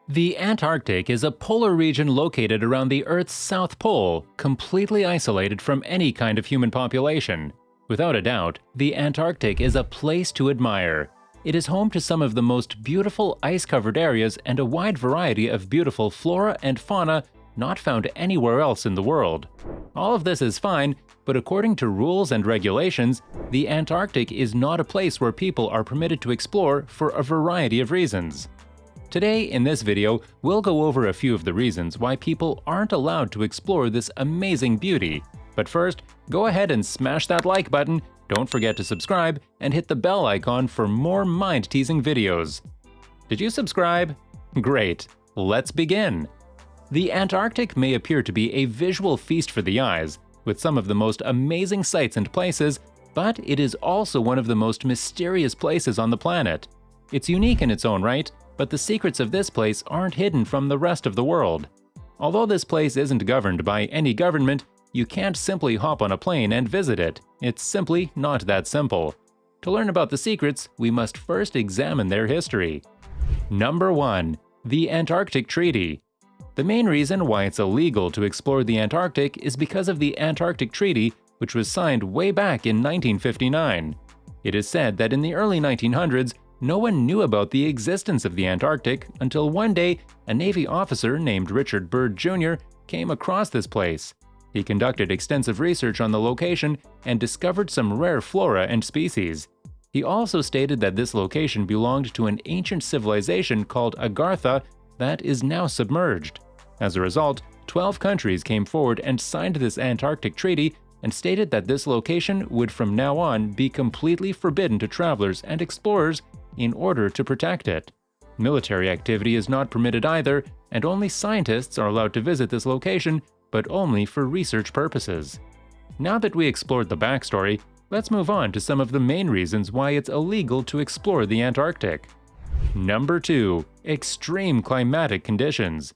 The Antarctic is a polar region located around the Earth's south pole, completely isolated from any kind of human population. Without a doubt, the Antarctic is a place to admire. It is home to some of the most beautiful ice-covered areas and a wide variety of beautiful flora and fauna not found anywhere else in the world. All of this is fine, but according to rules and regulations, the Antarctic is not a place where people are permitted to explore for a variety of reasons. Today, in this video, we'll go over a few of the reasons why people aren't allowed to explore this amazing beauty. But first, go ahead and smash that like button, don't forget to subscribe, and hit the bell icon for more mind-teasing videos. Did you subscribe? Great, let's begin. The Antarctic may appear to be a visual feast for the eyes, with some of the most amazing sights and places, but it is also one of the most mysterious places on the planet. It's unique in its own right, but the secrets of this place aren't hidden from the rest of the world. Although this place isn't governed by any government, you can't simply hop on a plane and visit it. It's simply not that simple. To learn about the secrets, we must first examine their history. Number 1. The Antarctic Treaty. The main reason why it's illegal to explore the Antarctic is because of the Antarctic Treaty, which was signed way back in 1959. It is said that in the early 1900s, no one knew about the existence of the Antarctic until one day a Navy officer named Richard Byrd Jr. came across this place. He conducted extensive research on the location and discovered some rare flora and species. He also stated that this location belonged to an ancient civilization called Agartha that is now submerged. As a result, 12 countries came forward and signed this Antarctic Treaty and stated that this location would from now on be completely forbidden to travelers and explorers in order to protect it. Military activity is not permitted either, and only scientists are allowed to visit this location, but only for research purposes. Now that we explored the backstory, let's move on to some of the main reasons why it's illegal to explore the Antarctic. Number 2. Extreme climatic conditions.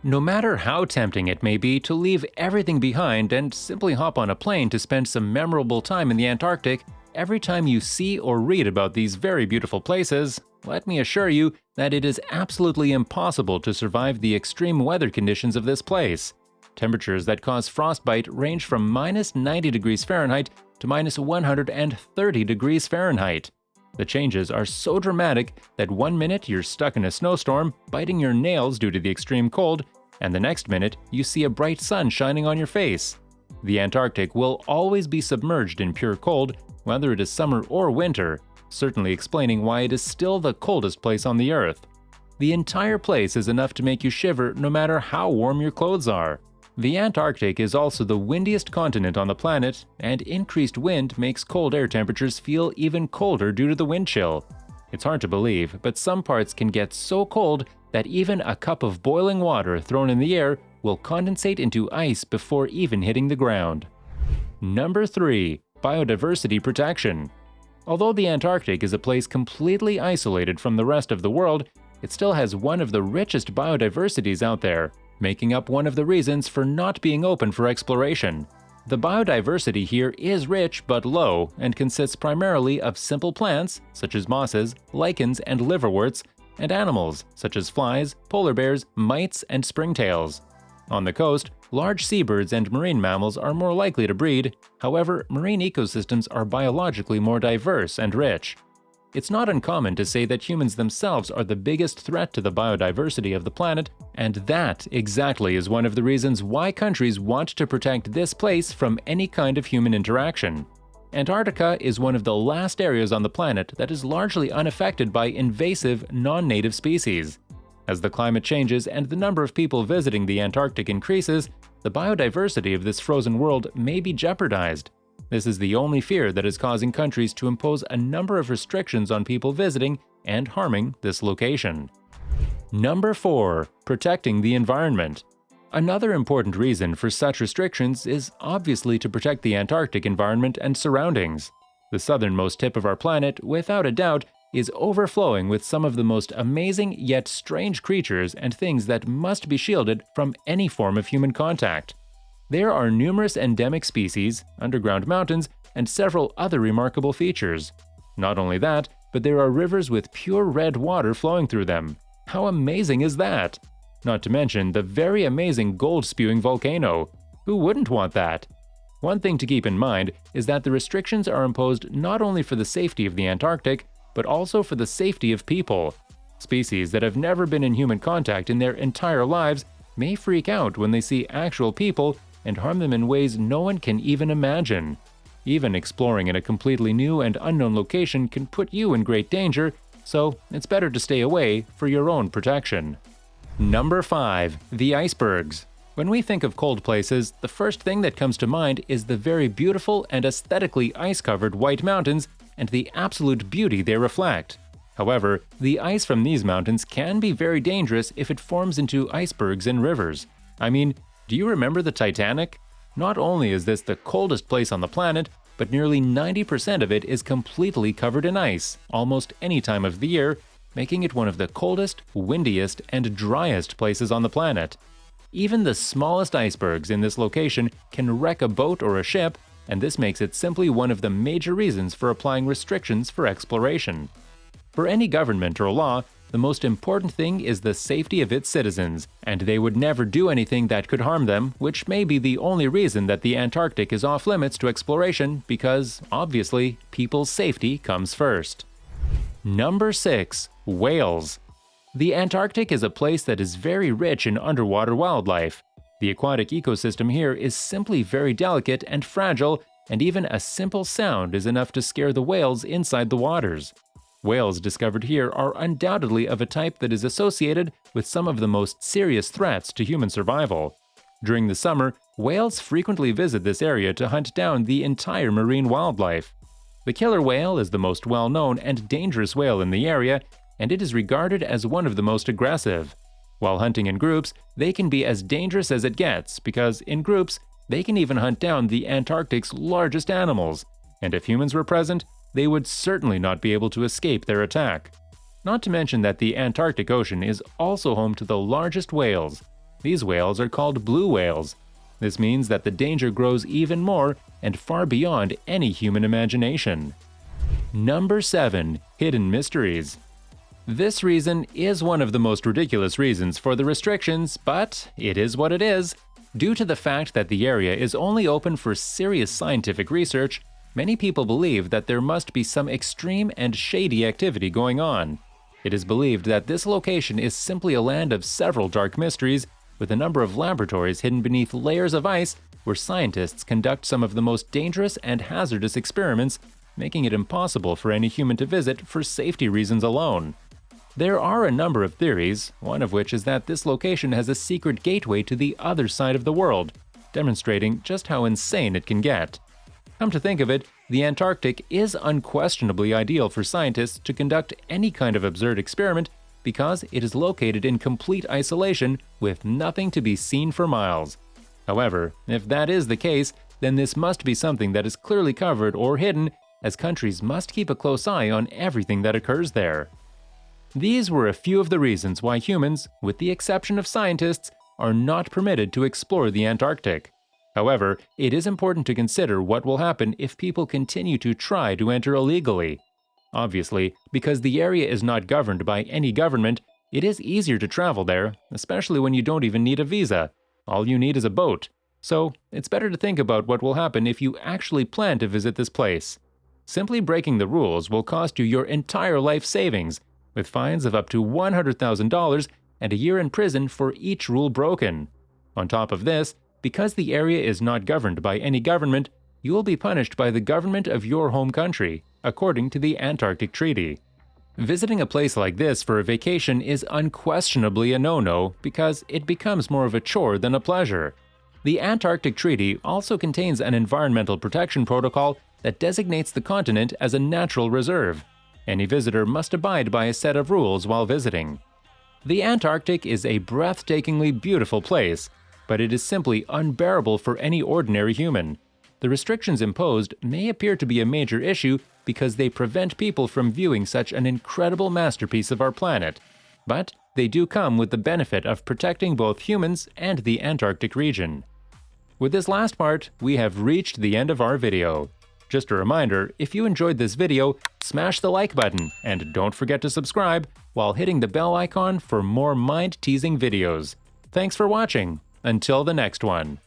No matter how tempting it may be to leave everything behind and simply hop on a plane to spend some memorable time in the Antarctic, every time you see or read about these very beautiful places, let me assure you that it is absolutely impossible to survive the extreme weather conditions of this place. Temperatures that cause frostbite range from -90 degrees Fahrenheit to -130 degrees Fahrenheit. The changes are so dramatic that one minute you're stuck in a snowstorm, biting your nails due to the extreme cold, and the next minute you see a bright sun shining on your face. The Antarctic will always be submerged in pure cold, whether it is summer or winter, certainly explaining why it is still the coldest place on the Earth. The entire place is enough to make you shiver no matter how warm your clothes are. The Antarctic is also the windiest continent on the planet, and increased wind makes cold air temperatures feel even colder due to the wind chill. It's hard to believe, but some parts can get so cold that even a cup of boiling water thrown in the air will condensate into ice before even hitting the ground. Number 3. Biodiversity protection. Although the Antarctic is a place completely isolated from the rest of the world, it still has one of the richest biodiversities out there, making up one of the reasons for not being open for exploration. The biodiversity here is rich but low and consists primarily of simple plants, such as mosses, lichens, and liverworts, and animals, such as flies, polar bears, mites, and springtails. On the coast, large seabirds and marine mammals are more likely to breed. However, marine ecosystems are biologically more diverse and rich. It's not uncommon to say that humans themselves are the biggest threat to the biodiversity of the planet, and that exactly is one of the reasons why countries want to protect this place from any kind of human interaction. Antarctica is one of the last areas on the planet that is largely unaffected by invasive, non-native species. As the climate changes and the number of people visiting the Antarctic increases, the biodiversity of this frozen world may be jeopardized. This is the only fear that is causing countries to impose a number of restrictions on people visiting and harming this location. Number 4. Protecting the environment. Another important reason for such restrictions is obviously to protect the Antarctic environment and surroundings. The southernmost tip of our planet, without a doubt, is overflowing with some of the most amazing yet strange creatures and things that must be shielded from any form of human contact. There are numerous endemic species, underground mountains, and several other remarkable features. Not only that, but there are rivers with pure red water flowing through them. How amazing is that? Not to mention the very amazing gold-spewing volcano. Who wouldn't want that? One thing to keep in mind is that the restrictions are imposed not only for the safety of the Antarctic, but also for the safety of people. Species that have never been in human contact in their entire lives may freak out when they see actual people and harm them in ways no one can even imagine. Even exploring in a completely new and unknown location can put you in great danger, so it's better to stay away for your own protection. Number 5. The icebergs. When we think of cold places, the first thing that comes to mind is the very beautiful and aesthetically ice-covered White Mountains and the absolute beauty they reflect. However, the ice from these mountains can be very dangerous if it forms into icebergs in rivers. I mean, do you remember the Titanic? Not only is this the coldest place on the planet, but nearly 90% of it is completely covered in ice, almost any time of the year, making it one of the coldest, windiest, and driest places on the planet. Even the smallest icebergs in this location can wreck a boat or a ship, and this makes it simply one of the major reasons for applying restrictions for exploration. For any government or law, the most important thing is the safety of its citizens, and they would never do anything that could harm them, which may be the only reason that the Antarctic is off limits to exploration because, obviously, people's safety comes first. Number 6. Whales. The Antarctic is a place that is very rich in underwater wildlife. The aquatic ecosystem here is simply very delicate and fragile, and even a simple sound is enough to scare the whales inside the waters. Whales discovered here are undoubtedly of a type that is associated with some of the most serious threats to human survival. During the summer, whales frequently visit this area to hunt down the entire marine wildlife. The killer whale is the most well-known and dangerous whale in the area, and it is regarded as one of the most aggressive. While hunting in groups, they can be as dangerous as it gets because, in groups, they can even hunt down the Antarctic's largest animals, and if humans were present, they would certainly not be able to escape their attack. Not to mention that the Antarctic Ocean is also home to the largest whales. These whales are called blue whales. This means that the danger grows even more and far beyond any human imagination. Number 7. Hidden mysteries. This reason is one of the most ridiculous reasons for the restrictions, but it is what it is. Due to the fact that the area is only open for serious scientific research, many people believe that there must be some extreme and shady activity going on. It is believed that this location is simply a land of several dark mysteries, with a number of laboratories hidden beneath layers of ice where scientists conduct some of the most dangerous and hazardous experiments, making it impossible for any human to visit for safety reasons alone. There are a number of theories, one of which is that this location has a secret gateway to the other side of the world, demonstrating just how insane it can get. Come to think of it, the Antarctic is unquestionably ideal for scientists to conduct any kind of absurd experiment because it is located in complete isolation with nothing to be seen for miles. However, if that is the case, then this must be something that is clearly covered or hidden, as countries must keep a close eye on everything that occurs there. These were a few of the reasons why humans, with the exception of scientists, are not permitted to explore the Antarctic. However, it is important to consider what will happen if people continue to try to enter illegally. Obviously, because the area is not governed by any government, it is easier to travel there, especially when you don't even need a visa. All you need is a boat. So, it's better to think about what will happen if you actually plan to visit this place. Simply breaking the rules will cost you your entire life savings, with fines of up to $100,000 and a year in prison for each rule broken. On top of this, because the area is not governed by any government, you will be punished by the government of your home country, according to the Antarctic Treaty. Visiting a place like this for a vacation is unquestionably a no-no because it becomes more of a chore than a pleasure. The Antarctic Treaty also contains an environmental protection protocol that designates the continent as a natural reserve. Any visitor must abide by a set of rules while visiting. The Antarctic is a breathtakingly beautiful place, but it is simply unbearable for any ordinary human. The restrictions imposed may appear to be a major issue because they prevent people from viewing such an incredible masterpiece of our planet, but they do come with the benefit of protecting both humans and the Antarctic region. With this last part, we have reached the end of our video. Just a reminder, if you enjoyed this video, smash the like button and don't forget to subscribe while hitting the bell icon for more mind-teasing videos. Thanks for watching. Until the next one.